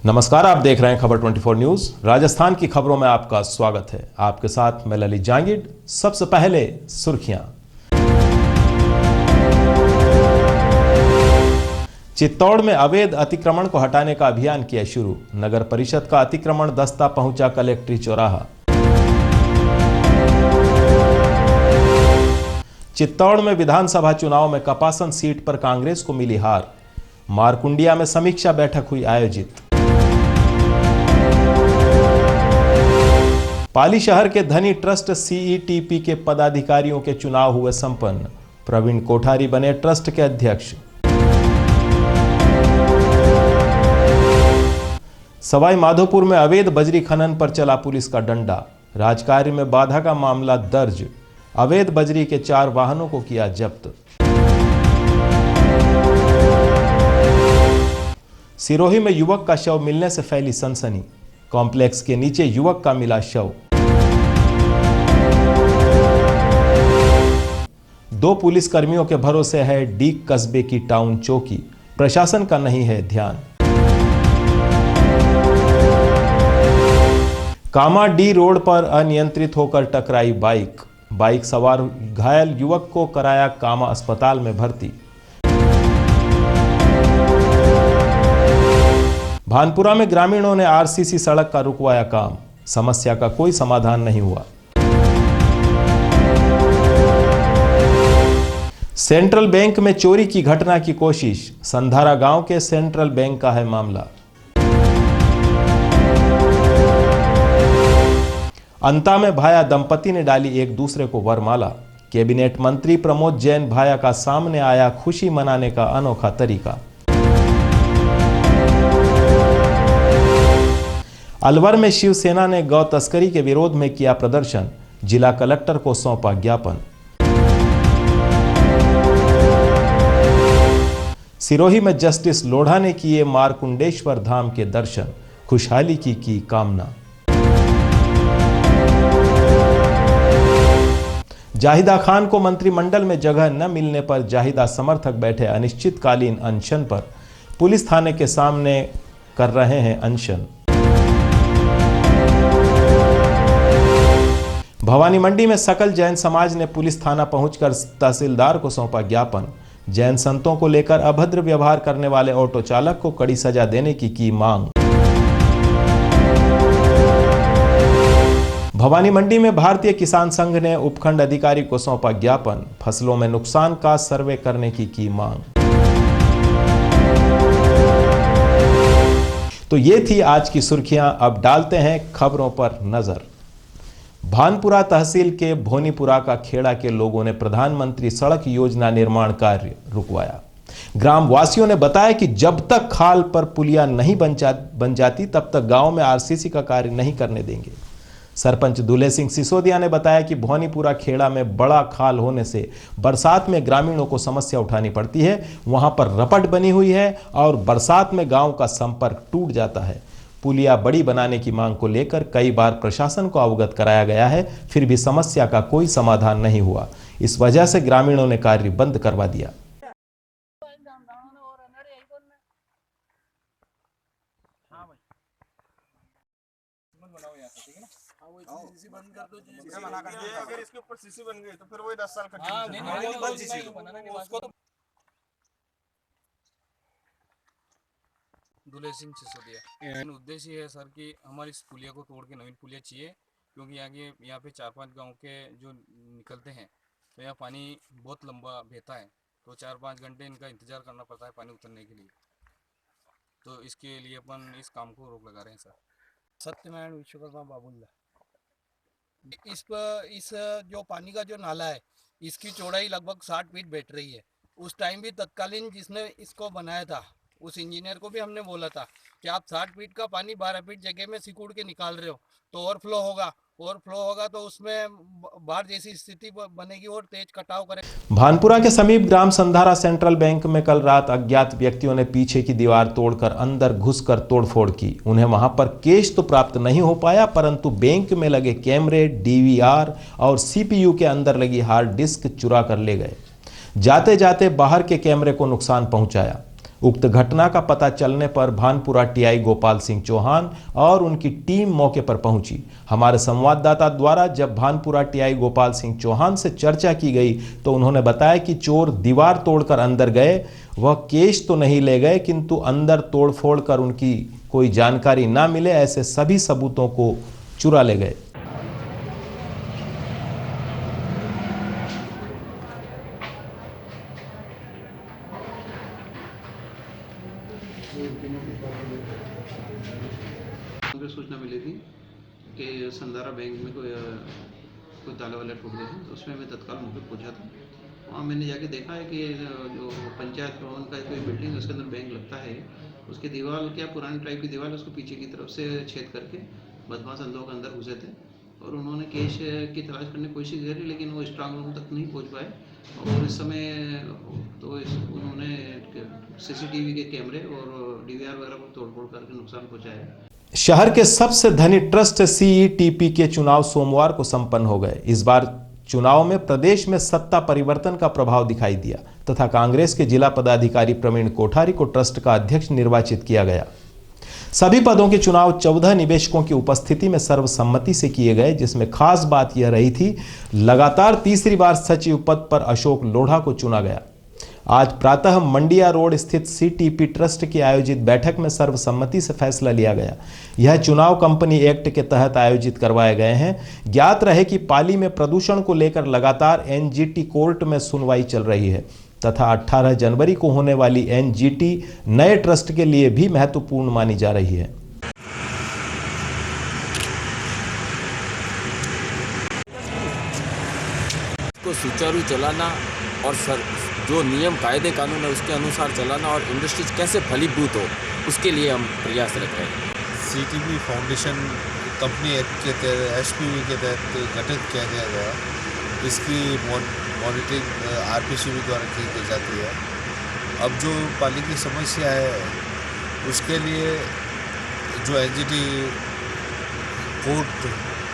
नमस्कार, आप देख रहे हैं खबर 24 न्यूज। राजस्थान की खबरों में आपका स्वागत है। आपके साथ मैं ललित जांगिड। सबसे पहले सुर्खियां। चित्तौड़ में अवैध अतिक्रमण को हटाने का अभियान किया शुरू। नगर परिषद का अतिक्रमण दस्ता पहुंचा कलेक्ट्री चौराहा। चित्तौड़ में विधानसभा चुनाव में कपासन सीट पर कांग्रेस को मिली हार। मारकुंडिया में समीक्षा बैठक हुई आयोजित। पाली शहर के धनी ट्रस्ट सीईटीपी के पदाधिकारियों के चुनाव हुए संपन्न। प्रवीण कोठारी बने ट्रस्ट के अध्यक्ष। सवाई माधोपुर में अवैध बजरी खनन पर चला पुलिस का डंडा। राजकार्य में बाधा का मामला दर्ज। अवैध बजरी के 4 वाहनों को किया जब्त। सिरोही में युवक का शव मिलने से फैली सनसनी। कॉम्प्लेक्स के नीचे युवक का मिला शव। 2 पुलिसकर्मियों के भरोसे है डीग कस्बे की टाउन चौकी। प्रशासन का नहीं है ध्यान। कामा डी रोड पर अनियंत्रित होकर टकराई बाइक सवार घायल युवक को कराया कामा अस्पताल में भर्ती। भानपुरा में ग्रामीणों ने आरसीसी सड़क का रुकवाया काम। समस्या का कोई समाधान नहीं हुआ। सेंट्रल बैंक में चोरी की घटना की कोशिश। संधारा गांव के सेंट्रल बैंक का है मामला। अंता में भाया दंपति ने डाली एक दूसरे को वरमाला। कैबिनेट मंत्री प्रमोद जैन भाया का सामने आया खुशी मनाने का अनोखा तरीका। अलवर में शिवसेना ने गौ तस्करी के विरोध में किया प्रदर्शन। जिला कलेक्टर को सौंपा ज्ञापन। सिरोही में जस्टिस लोढ़ा ने किए मारकुंडेश्वर धाम के दर्शन। खुशहाली की कामना। जाहिदा खान को मंत्रिमंडल में जगह न मिलने पर जाहिदा समर्थक बैठे अनिश्चितकालीन अनशन पर। पुलिस थाने के सामने कर रहे हैं अनशन। भवानी मंडी में सकल जैन समाज ने पुलिस थाना पहुंचकर तहसीलदार को सौंपा ज्ञापन। जैन संतों को लेकर अभद्र व्यवहार करने वाले ऑटो चालक को कड़ी सजा देने की मांग। भवानी मंडी में भारतीय किसान संघ ने उपखंड अधिकारी को सौंपा ज्ञापन। फसलों में नुकसान का सर्वे करने की मांग। तो ये थी आज की सुर्खियां। अब डालते हैं खबरों पर नजर। भानपुरा तहसील के भोनीपुरा का खेड़ा के लोगों ने प्रधानमंत्री सड़क योजना निर्माण कार्य रुकवाया। ग्राम वासियों ने बताया कि जब तक खाल पर पुलिया नहीं बन जाती तब तक गांव में आरसीसी का कार्य नहीं करने देंगे। सरपंच दुल्हे सिंह सिसोदिया ने बताया कि भोनीपुरा खेड़ा में बड़ा खाल होने से बरसात में ग्रामीणों को समस्या उठानी पड़ती है। वहां पर रपट बनी हुई है और बरसात में गांव का संपर्क टूट जाता है। पुलिया बड़ी बनाने की मांग को लेकर कई बार प्रशासन को अवगत कराया गया है, फिर भी समस्या का कोई समाधान नहीं हुआ। इस वजह से ग्रामीणों ने कार्य बंद करवा दिया। अगर इसके ऊपर सीसी बन गई तो फिर वही 10 साल का। दुल्हे सिंह सिसोदिया। उद्देश्य है सर कि हमारी इस पुलिया को तोड़ के नवीन पुलिया चाहिए, क्योंकि यहाँ पे 4-5 गांव के जो निकलते हैं तो यहाँ पानी बहुत लंबा बहता है, तो 4-5 घंटे इनका इंतजार करना पड़ता है पानी उतरने के लिए। तो इसके लिए अपन इस काम को रोक लगा रहे हैं सर। सत्यनारायण विश्वकर्मा बाबुल्ला। इस जो पानी का जो नाला है इसकी चौड़ाई लगभग 60 फीट बैठ रही है। उस टाइम भी तत्कालीन जिसने इसको बनाया था उस इंजीनियर को भी हमने बोला था कि आप 60 फीट का पानी 12 फीट जगह में सिकुड़ के निकाल रहे हो तो ओवरफ्लो होगा तो उसमें बाढ़ जैसी स्थिति बनेगी और तेज कटाव करेगा। भानपुरा के समीप ग्राम संधारा सेंट्रल बैंक में कल रात अज्ञात व्यक्तियों ने पीछे की दीवार तोड़कर अंदर घुसकर तोड़फोड़ की। उन्हें वहां पर कैश तो प्राप्त नहीं हो पाया, परंतु बैंक में लगे कैमरे, डीवीआर और सीपीयू के अंदर लगी हार्ड डिस्क चुरा कर ले गए। जाते जाते बाहर के कैमरे को नुकसान पहुंचाया। उक्त घटना का पता चलने पर भानपुरा टीआई गोपाल सिंह चौहान और उनकी टीम मौके पर पहुंची। हमारे संवाददाता द्वारा जब भानपुरा टीआई गोपाल सिंह चौहान से चर्चा की गई तो उन्होंने बताया कि चोर दीवार तोड़कर अंदर गए, वह कैश तो नहीं ले गए, किंतु अंदर तोड़फोड़ कर उनकी कोई जानकारी ना मिले ऐसे सभी सबूतों को चुरा ले गए। मुझे सूचना मिली थी कि संदारा बैंक में कोई ताले वाले टूट गए थे, तो उसमें मैं तत्काल मौके पहुंचा था। वहाँ मैंने जाके देखा है कि जो पंचायत भवन का कोई बिल्डिंग है उसके अंदर बैंक लगता है, उसकी दीवार क्या पुरानी टाइप की दीवार, उसको पीछे की तरफ से छेद करके बदमाश लोग अंदर घुसे थे और उन्होंने कैश की तलाश करने की कोशिश करी, लेकिन वो स्ट्रांग रूम तक नहीं पहुँच पाए। और इस समय तो उन्होंने सीसीटीवी के कैमरे और डीवीआर वगैरह को तोड़फोड़ करके नुकसान पहुँचाया। शहर के सबसे धनी ट्रस्ट सीईटीपी के चुनाव सोमवार को संपन्न हो गए। इस बार चुनाव में प्रदेश में सत्ता परिवर्तन का प्रभाव दिखाई दिया तथा कांग्रेस के जिला पदाधिकारी प्रवीण कोठारी को ट्रस्ट का अध्यक्ष निर्वाचित किया गया। सभी पदों के चुनाव 14 निवेशकों की उपस्थिति में सर्वसम्मति से किए गए, जिसमें खास बात यह रही थी लगातार तीसरी बार सचिव पद पर अशोक लोढ़ा को चुना गया। आज प्रातः मंडिया रोड स्थित सीटीपी ट्रस्ट की आयोजित बैठक में सर्वसम्मति से फैसला लिया गया। यह चुनाव कंपनी एक्ट के तहत आयोजित करवाए गए हैं। ज्ञात रहे कि पाली में प्रदूषण को लेकर लगातार एनजीटी कोर्ट में सुनवाई चल रही है तथा 18 जनवरी को होने वाली एनजीटी नए ट्रस्ट के लिए भी महत्वपूर्ण मानी जा रही है। को सुचारू चलाना और जो नियम कायदे कानून है उसके अनुसार चलाना और इंडस्ट्रीज कैसे फलीभूत हो उसके लिए हम प्रयासरत हैं। सीटीपी फाउंडेशन कंपनी एक्ट के तहत एसपीवी के तहत गठित किया गया है। इसकी मॉनिटरिंग आरपीसीबी द्वारा की जाती है। अब जो पाली की समस्या है उसके लिए जो एनजीटी कोर्ट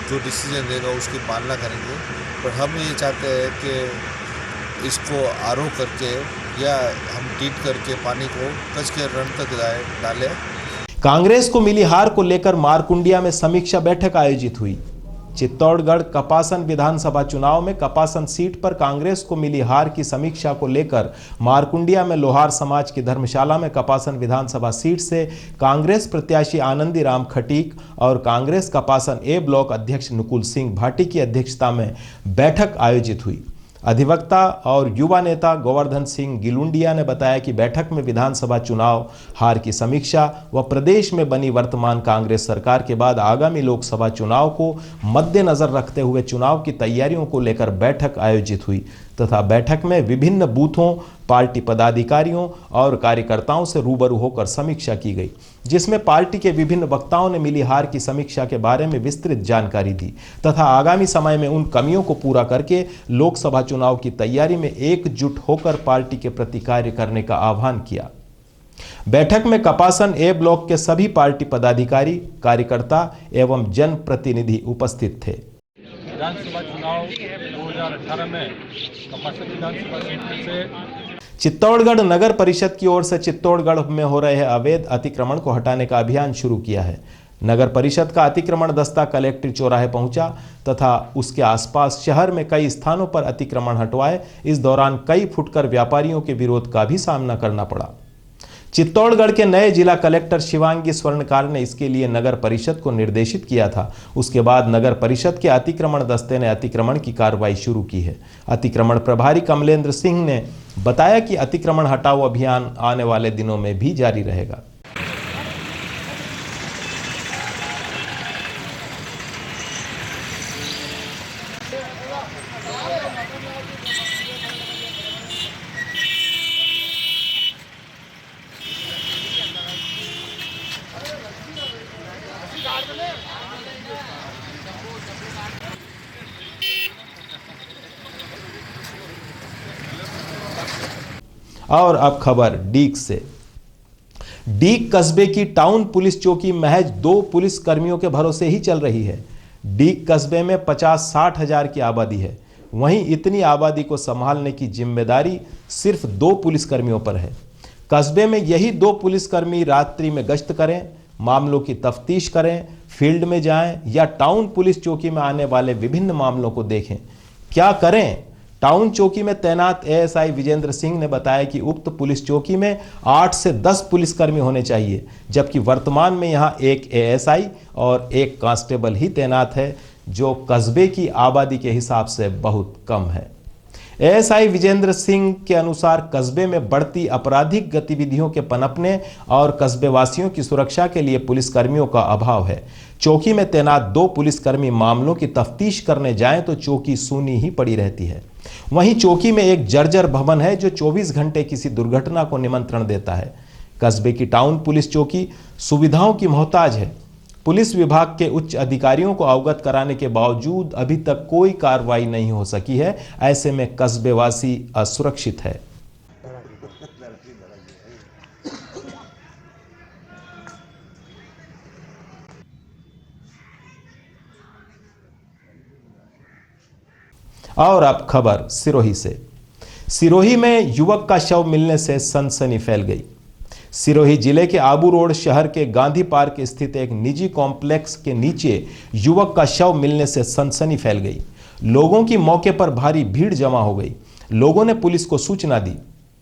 जो डिसीजन देगा उसकी पालना करेंगे, पर हम ये चाहते हैं कि इसको आरोप करके या हम ट्रीट करके पानी को कच के रन तक डालें। कांग्रेस को मिली हार को लेकर मारकुंडिया में समीक्षा बैठक आयोजित हुई। चित्तौड़गढ़ कपासन विधानसभा चुनाव में कपासन सीट पर कांग्रेस को मिली हार की समीक्षा को लेकर मारकुंडिया में लोहार समाज की धर्मशाला में कपासन विधानसभा सीट से कांग्रेस प्रत्याशी आनंदी राम खटीक और कांग्रेस कपासन ए ब्लॉक अध्यक्ष नुकुल सिंह भाटी की अध्यक्षता में बैठक आयोजित हुई। अधिवक्ता और युवा नेता गोवर्धन सिंह गिलुंडिया ने बताया कि बैठक में विधानसभा चुनाव हार की समीक्षा व प्रदेश में बनी वर्तमान कांग्रेस सरकार के बाद आगामी लोकसभा चुनाव को मद्देनजर रखते हुए चुनाव की तैयारियों को लेकर बैठक आयोजित हुई तथा बैठक में विभिन्न बूथों, पार्टी पदाधिकारियों और कार्यकर्ताओं से रूबरू होकर समीक्षा की गई, जिसमें पार्टी के विभिन्न वक्ताओं ने मिली हार की समीक्षा के बारे में विस्तृत जानकारी दी तथा आगामी समय में उन कमियों को पूरा करके लोकसभा चुनाव की तैयारी में एकजुट होकर पार्टी के प्रति कार्य करने का आह्वान किया। बैठक में कपासन ए ब्लॉक के सभी पार्टी पदाधिकारी, कार्यकर्ता एवं जनप्रतिनिधि उपस्थित थे। विधानसभा चुनाव 2018 में कपासन विधानसभा सीट से चित्तौड़गढ़ नगर परिषद की ओर से चित्तौड़गढ़ में हो रहे अवैध अतिक्रमण को हटाने का अभियान शुरू किया है। नगर परिषद का अतिक्रमण दस्ता कलेक्ट्रेट चौराहे पहुंचा तथा उसके आसपास शहर में कई स्थानों पर अतिक्रमण हटवाए। इस दौरान कई फुटकर व्यापारियों के विरोध का भी सामना करना पड़ा। चित्तौड़गढ़ के नए जिला कलेक्टर शिवांगी स्वर्णकार ने इसके लिए नगर परिषद को निर्देशित किया था। उसके बाद नगर परिषद के अतिक्रमण दस्ते ने अतिक्रमण की कार्रवाई शुरू की है। अतिक्रमण प्रभारी कमलेंद्र सिंह ने बताया कि अतिक्रमण हटाओ अभियान आने वाले दिनों में भी जारी रहेगा। और अब खबर डीग से। डीग कस्बे की टाउन पुलिस चौकी महज 2 पुलिस कर्मियों के भरोसे ही चल रही है। डीग कस्बे में 50-60 हजार की आबादी है, वहीं इतनी आबादी को संभालने की जिम्मेदारी सिर्फ 2 पुलिस कर्मियों पर है। कस्बे में यही 2 पुलिसकर्मी रात्रि में गश्त करें, मामलों की तफ्तीश करें, फील्ड में जाएं या टाउन पुलिस चौकी में आने वाले विभिन्न मामलों को देखें। क्या करें? टाउन चौकी में तैनात एएसआई विजेंद्र सिंह ने बताया कि उक्त पुलिस चौकी में 8 से 10 पुलिसकर्मी होने चाहिए, जबकि वर्तमान में यहां 1 एएसआई और 1 कांस्टेबल ही तैनात है, जो कस्बे की आबादी के हिसाब से बहुत कम है। एएसआई विजेंद्र सिंह के अनुसार कस्बे में बढ़ती आपराधिक गतिविधियों के पनपने और कस्बे वासियों की सुरक्षा के लिए पुलिसकर्मियों का अभाव है। चौकी में तैनात 2 पुलिसकर्मी मामलों की तफ्तीश करने जाएं तो चौकी सूनी ही पड़ी रहती है। वहीं चौकी में एक जर्जर भवन है जो 24 घंटे किसी दुर्घटना को निमंत्रण देता है। कस्बे की टाउन पुलिस चौकी सुविधाओं की मोहताज है। पुलिस विभाग के उच्च अधिकारियों को अवगत कराने के बावजूद अभी तक कोई कार्रवाई नहीं हो सकी है। ऐसे में कस्बेवासी असुरक्षित है। और अब खबर सिरोही से। सिरोही में युवक का शव मिलने से सनसनी फैल गई। सिरोही जिले के आबू रोड शहर के गांधी पार्क स्थित एक निजी कॉम्प्लेक्स के नीचे युवक का शव मिलने से सनसनी फैल गई। लोगों की मौके पर भारी भीड़ जमा हो गई। लोगों ने पुलिस को सूचना दी।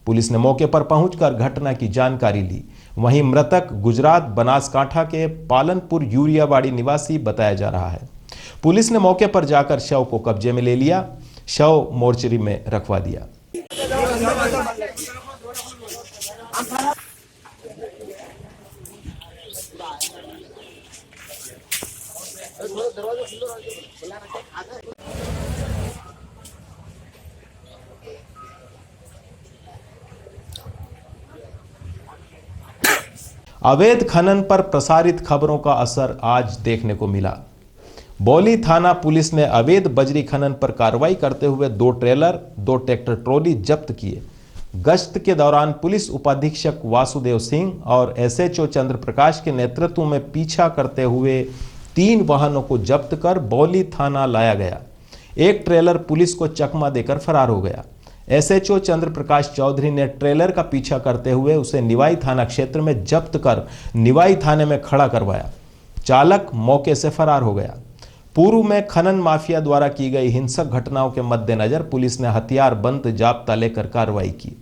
पुलिस ने मौके पर पहुंचकर घटना की जानकारी ली। वहीं मृतक गुजरात बनासकांठा के पालनपुर यूरियावाड़ी निवासी बताया जा रहा है। पुलिस ने मौके पर जाकर शव को कब्जे में ले लिया। शव मोर्चरी में रखवा दिया। अवैध खनन पर प्रसारित खबरों का असर आज देखने को मिला। बौली थाना पुलिस ने अवैध बजरी खनन पर कार्रवाई करते हुए 2 ट्रेलर, 2 ट्रैक्टर ट्रॉली जब्त किए। गश्त के दौरान पुलिस उपाधीक्षक वासुदेव सिंह और एसएचओ चंद्र प्रकाश के नेतृत्व में पीछा करते हुए 3 वाहनों को जब्त कर बौली थाना लाया गया। एक ट्रेलर पुलिस को चकमा देकर फरार हो गया। एसएचओ चंद्र प्रकाश चौधरी ने ट्रेलर का पीछा करते हुए उसे निवाई थाना क्षेत्र में जब्त कर निवाई थाने में खड़ा करवाया। चालक मौके से फरार हो गया। पूर्व में खनन माफिया द्वारा की गई हिंसक घटनाओं के मद्देनजर पुलिस ने हथियारबंद जाब्ता लेकर कार्रवाई की।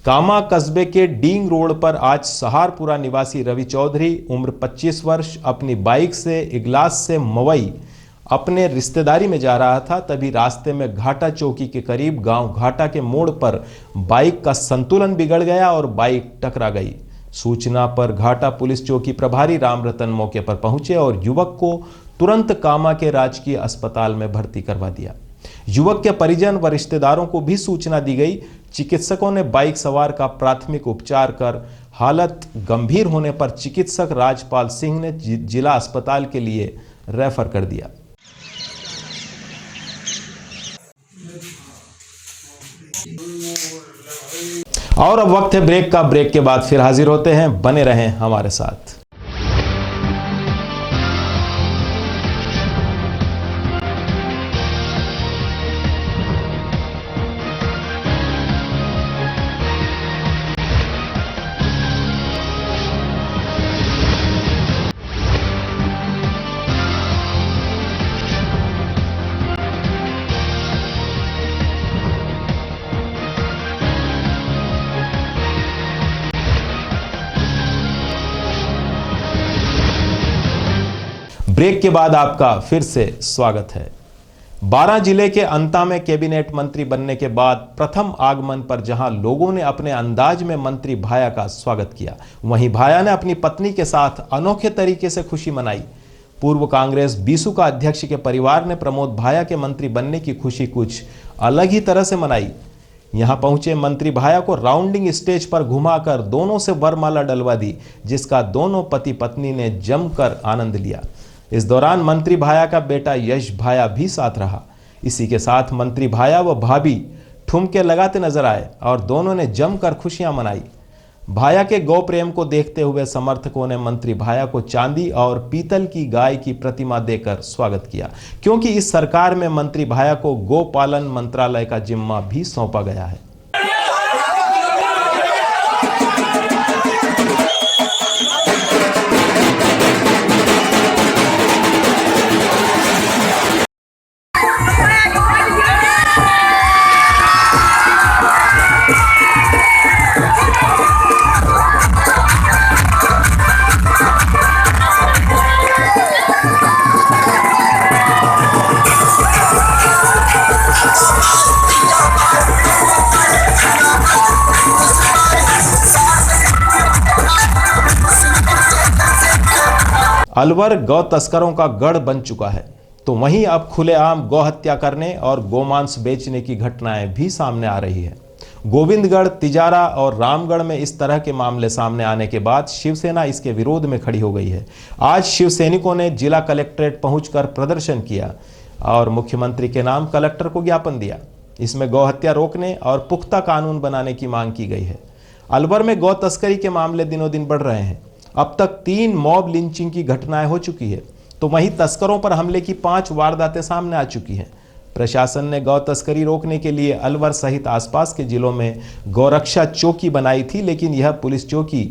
कामा कस्बे के डींग रोड पर आज सहारपुरा निवासी रवि चौधरी उम्र 25 वर्ष अपनी बाइक से इगलास से मवई अपने रिश्तेदारी में जा रहा था। तभी रास्ते में घाटा चौकी के करीब गांव घाटा के मोड़ पर बाइक का संतुलन बिगड़ गया और बाइक टकरा गई। सूचना पर घाटा पुलिस चौकी प्रभारी राम रतन मौके पर पहुंचे और युवक को तुरंत कामा के राजकीय अस्पताल में भर्ती करवा दिया। युवक के परिजन व रिश्तेदारों को भी सूचना दी गई। चिकित्सकों ने बाइक सवार का प्राथमिक उपचार कर हालत गंभीर होने पर चिकित्सक राजपाल सिंह ने जिला अस्पताल के लिए रेफर कर दिया। और अब वक्त है ब्रेक का। ब्रेक के बाद फिर हाजिर होते हैं। बने रहें हमारे साथ। ब्रेक के बाद आपका फिर से स्वागत है। 12 जिले के अंता में कैबिनेट मंत्री बनने के बाद प्रथम आगमन पर जहां लोगों ने अपने अंदाज में मंत्री भाया का स्वागत किया, वहीं भाया ने अपनी पत्नी के साथ अनोखे तरीके से खुशी मनाई। पूर्व कांग्रेस बीसू का अध्यक्ष के परिवार ने प्रमोद भाया के मंत्री बनने की खुशी कुछ अलग ही तरह से मनाई। यहां पहुंचे मंत्री भाया को राउंडिंग स्टेज पर घुमाकर दोनों से वरमाला डलवा दी, जिसका दोनों पति पत्नी ने जमकर आनंद लिया। इस दौरान मंत्री भाया का बेटा यश भाया भी साथ रहा। इसी के साथ मंत्री भाया व भाभी ठुमके लगाते नजर आए और दोनों ने जमकर खुशियां मनाई। भाया के गौ प्रेम को देखते हुए समर्थकों ने मंत्री भाया को चांदी और पीतल की गाय की प्रतिमा देकर स्वागत किया, क्योंकि इस सरकार में मंत्री भाया को गोपालन मंत्रालय का जिम्मा भी सौंपा गया है। अलवर गौ तस्करों का गढ़ बन चुका है, तो वहीं अब खुलेआम गौ हत्या करने और गोमांस बेचने की घटनाएं भी सामने आ रही है। गोविंदगढ़, तिजारा और रामगढ़ में इस तरह के मामले सामने आने के बाद शिवसेना इसके विरोध में खड़ी हो गई है। आज शिवसैनिकों ने जिला कलेक्ट्रेट पहुंचकर प्रदर्शन किया और मुख्यमंत्री के नाम कलेक्टर को ज्ञापन दिया। इसमें गौ हत्या रोकने और पुख्ता कानून बनाने की मांग की गई है। अलवर में गौ तस्करी के मामले दिनों दिन बढ़ रहे हैं। अब तक 3 मॉब लिंचिंग की घटनाएं हो चुकी है, तो वहीं तस्करों पर हमले की 5 वारदातें सामने आ चुकी हैं। प्रशासन ने गौ तस्करी रोकने के लिए अलवर सहित आसपास के जिलों में गौरक्षा चौकी बनाई थी, लेकिन यह पुलिस चौकी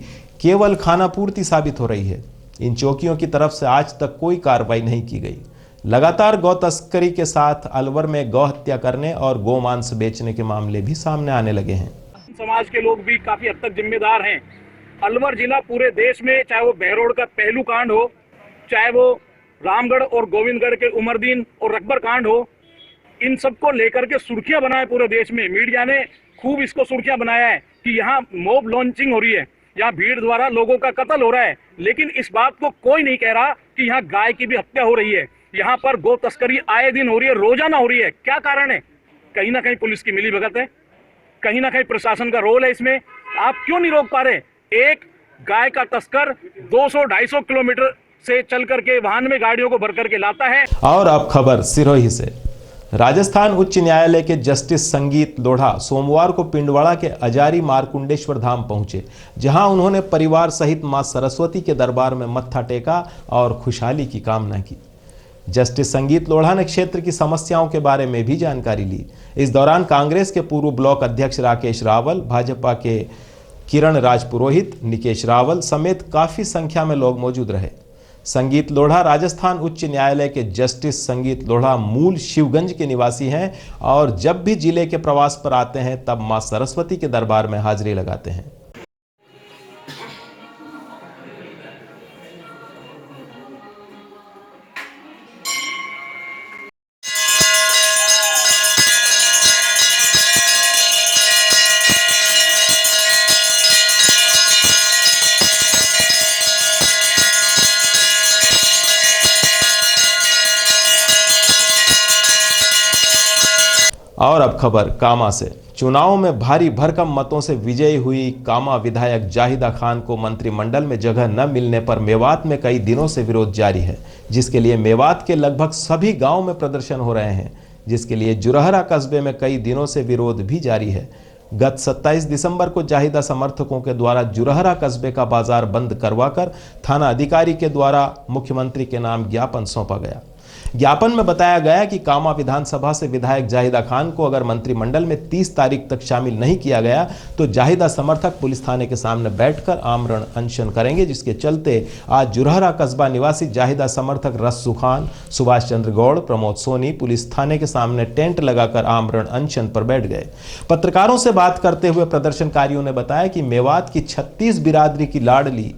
केवल खानापूर्ति साबित हो रही है। इन चौकियों की तरफ से आज तक कोई कार्रवाई नहीं की गई। लगातार गौ तस्करी के साथ अलवर में गौ हत्या करने और गोमांस बेचने के मामले भी सामने आने लगे हैं। समाज के लोग भी काफी हद तक जिम्मेदार हैं। अलवर जिला पूरे देश में, चाहे वो बहरोड का पहलू कांड हो, चाहे वो रामगढ़ और गोविंदगढ़ के उमरदीन और रकबर कांड हो, इन सबको लेकर के सुर्खियां बनाए पूरे देश में। मीडिया ने खूब इसको सुर्खियां बनाया है कि यहाँ मॉब लॉन्चिंग हो रही है, यहाँ भीड़ द्वारा लोगों का कत्ल हो रहा है, लेकिन इस बात को कोई नहीं कह रहा कि यहाँ गाय की भी हत्या हो रही है। यहाँ पर गौ तस्करी आए दिन हो रही है, रोजाना हो रही है। क्या कारण है? कहीं ना कहीं पुलिस की मिलीभगत है, कहीं ना कहीं प्रशासन का रोल है इसमें। आप क्यों नहीं रोक पा रहे? एक गाय का तस्कर 200-250 किलोमीटर से चल करके वाहन में गाड़ियों को भर करके लाता है। और अब खबर सिरोही से। राजस्थान उच्च न्यायालय के जस्टिस संगीत लोढ़ा सोमवार को पिंडवाड़ा के अजारी मारकुंडेश्वर धाम पहुंचे, जहां उन्होंने परिवार सहित मां सरस्वती के दरबार में मत्था टेका और खुशहाली की कामना की। जस्टिस संगीत लोढ़ा ने क्षेत्र की समस्याओं के बारे में भी जानकारी ली। इस दौरान कांग्रेस के पूर्व ब्लॉक अध्यक्ष राकेश रावल, भाजपा के किरण राजपुरोहित, निकेश रावल समेत काफी संख्या में लोग मौजूद रहे। संगीत लोढ़ा राजस्थान उच्च न्यायालय के जस्टिस संगीत लोढ़ा मूल शिवगंज के निवासी हैं और जब भी जिले के प्रवास पर आते हैं तब मां सरस्वती के दरबार में हाजिरी लगाते हैं। और अब खबर कामा से। चुनाव में भारी भरकम मतों से विजयी हुई कामा विधायक जाहिदा खान को मंत्रिमंडल में जगह न मिलने पर मेवात में कई दिनों से विरोध जारी है, जिसके लिए मेवात के लगभग सभी गांवों में प्रदर्शन हो रहे हैं, जिसके लिए जुरहरा कस्बे में कई दिनों से विरोध भी जारी है। गत 27 दिसंबर को जाहिदा समर्थकों के द्वारा जुरहरा कस्बे का बाजार बंद करवाकर थाना अधिकारी के द्वारा मुख्यमंत्री के नाम ज्ञापन सौंपा गया। ज्ञापन में बताया गया कि कामा विधानसभा से विधायक जाहिदा खान को अगर मंत्रिमंडल में 30 तारीख तक शामिल नहीं किया गया तो जाहिदा समर्थक पुलिस थाने के सामने बैठकर आमरण अनशन करेंगे, जिसके चलते आज जुरहरा कस्बा निवासी जाहिदा समर्थक रस्सू खान, सुभाष चंद्र गौड़, प्रमोद सोनी पुलिस थाने के सामने टेंट लगाकर आमरण अनशन पर बैठ गए। पत्रकारों से बात करते हुए प्रदर्शनकारियों ने बताया कि मेवात की 36 बिरादरी की लाडली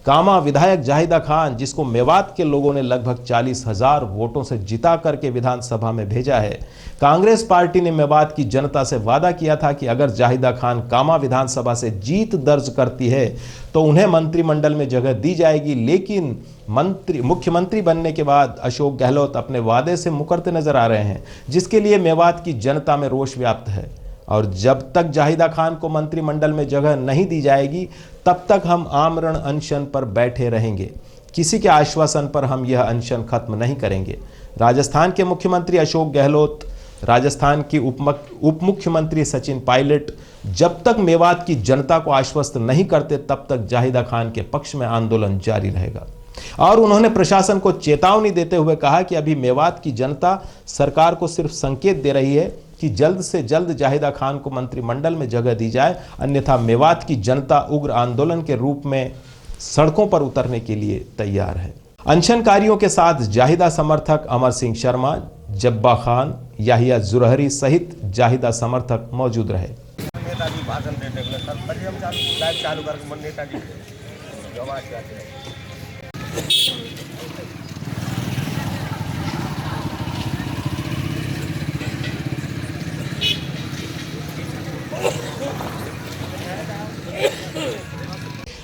कामा विधायक जाहिदा खान, जिसको मेवात के लोगों ने लगभग 40,000 वोटों से जिता करके विधानसभा में भेजा है। कांग्रेस पार्टी ने मेवात की जनता से वादा किया था कि अगर जाहिदा खान कामा विधानसभा से जीत दर्ज करती है तो उन्हें मंत्रिमंडल में जगह दी जाएगी, लेकिन मुख्यमंत्री बनने के बाद अशोक गहलोत अपने वादे से मुकरते नजर आ रहे हैं, जिसके लिए मेवात की जनता में रोष व्याप्त है। और जब तक जाहिदा खान को मंत्रिमंडल में जगह नहीं दी जाएगी तब तक हम आमरण अनशन पर बैठे रहेंगे। किसी के आश्वासन पर हम यह अनशन खत्म नहीं करेंगे। राजस्थान के मुख्यमंत्री अशोक गहलोत राजस्थान की उप मुख्यमंत्री सचिन पायलट जब तक मेवात की जनता को आश्वस्त नहीं करते तब तक जाहिदा खान के पक्ष में आंदोलन जारी रहेगा। और उन्होंने प्रशासन को चेतावनी देते हुए कहा कि अभी मेवात की जनता सरकार को सिर्फ संकेत दे रही है कि जल्द से जल्द जाहिदा खान को मंत्रिमंडल में जगह दी जाए, अन्यथा मेवात की जनता उग्र आंदोलन के रूप में सड़कों पर उतरने के लिए तैयार है। अनशनकारियों के साथ जाहिदा समर्थक अमर सिंह शर्मा, जब्बा खान, याहिया जुरहरी सहित जाहिदा समर्थक मौजूद रहे। नेताजी भाषण देते हुए सर पर हम लाइव चालू करके नेताजी आवाज करते हैं।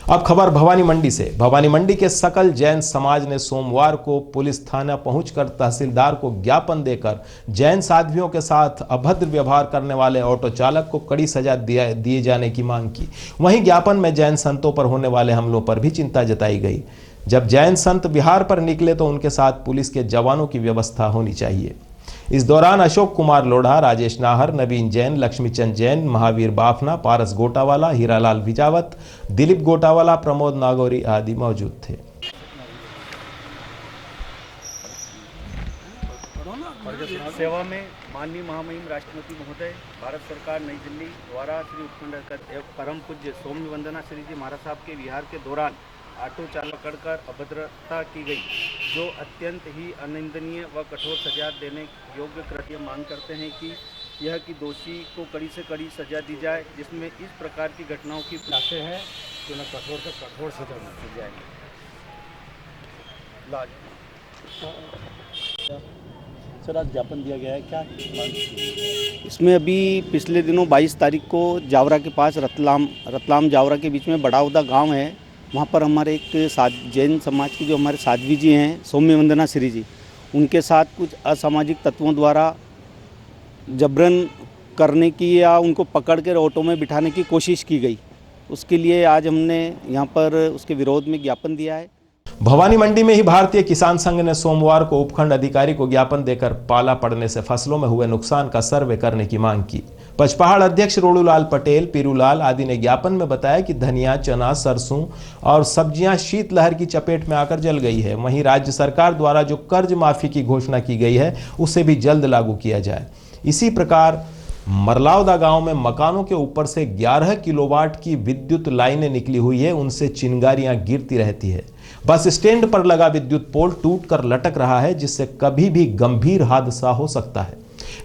अब खबर भवानी मंडी से। भवानी मंडी के सकल जैन समाज ने सोमवार को पुलिस थाना पहुंचकर तहसीलदार को ज्ञापन देकर जैन साध्वियों के साथ अभद्र व्यवहार करने वाले ऑटो चालक को कड़ी सजा दिए जाने की मांग की। वहीं ज्ञापन में जैन संतों पर होने वाले हमलों पर भी चिंता जताई गई। जब जैन संत बिहार पर निकले तो उनके साथ पुलिस के जवानों की व्यवस्था होनी चाहिए। इस दौरान अशोक कुमार लोढ़ा, राजेश नाहर, नवीन जैन, लक्ष्मीचंद जैन, महावीर बाफना, पारस गोटावाला, हीरालाल विजावत, दिलीप गोटावाला, प्रमोद नागौरी आदि मौजूद थे। सेवा में माननीय महामहिम राष्ट्रपति महोदय, भारत सरकार नई दिल्ली द्वारा श्री उत्खंड परम पूज्य सौम्य वंदना श्री जी महाराज साहब के विहार के दौरान ऑटो चालक कर अभद्रता की गई, जो अत्यंत ही अनिंदनीय व कठोर सजा देने योग्य कृत्य मांग करते हैं कि यह कि दोषी को कड़ी से कड़ी सजा दी जाए, जिसमें इस प्रकार की घटनाओं की चाहते हैं कि उन्हें कठोर से कठोर सजा दी जाए। सर, आज ज्ञापन दिया गया है, क्या इसमें? अभी पिछले दिनों 22 तारीख को जावरा के पास रतलाम जावरा के बीच में बड़ाउदा गांव है, वहाँ पर हमारे एक जैन समाज की जो हमारे साध्वी जी हैं सौम्य वंदना श्री जी, उनके साथ कुछ असामाजिक तत्वों द्वारा जबरन करने की या उनको पकड़ कर ऑटो में बिठाने की कोशिश की गई। उसके लिए आज हमने यहाँ पर उसके विरोध में ज्ञापन दिया है। भवानी मंडी में ही भारतीय किसान संघ ने सोमवार को उपखंड अधिकारी को ज्ञापन देकर पाला पड़ने से फसलों में हुए नुकसान का सर्वे करने की मांग की। पचपहाड़ अध्यक्ष रोड़ूलाल पटेल, पीरूलाल आदि ने ज्ञापन में बताया कि धनिया, चना, सरसों और सब्जियां शीतलहर की चपेट में आकर जल गई है। वहीं राज्य सरकार द्वारा जो कर्ज माफी की घोषणा की गई है उसे भी जल्द लागू किया जाए। इसी प्रकार मरलावदा गांव में मकानों के ऊपर से 11 किलोवाट की विद्युत लाइनें निकली हुई है, उनसे चिंगारियां गिरती रहती है। बस स्टैंड पर लगा विद्युत पोल टूटकर लटक रहा है, जिससे कभी भी गंभीर हादसा हो सकता है।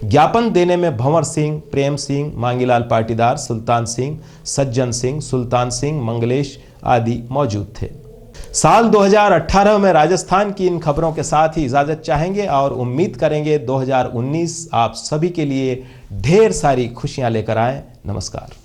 ज्ञापन देने में भंवर सिंह, प्रेम सिंह, मांगीलाल पाटीदार, सुल्तान सिंह, सज्जन सिंह, सुल्तान सिंह, मंगलेश आदि मौजूद थे। साल 2018 में राजस्थान की इन खबरों के साथ ही इजाजत चाहेंगे और उम्मीद करेंगे 2019 आप सभी के लिए ढेर सारी खुशियां लेकर आए। नमस्कार।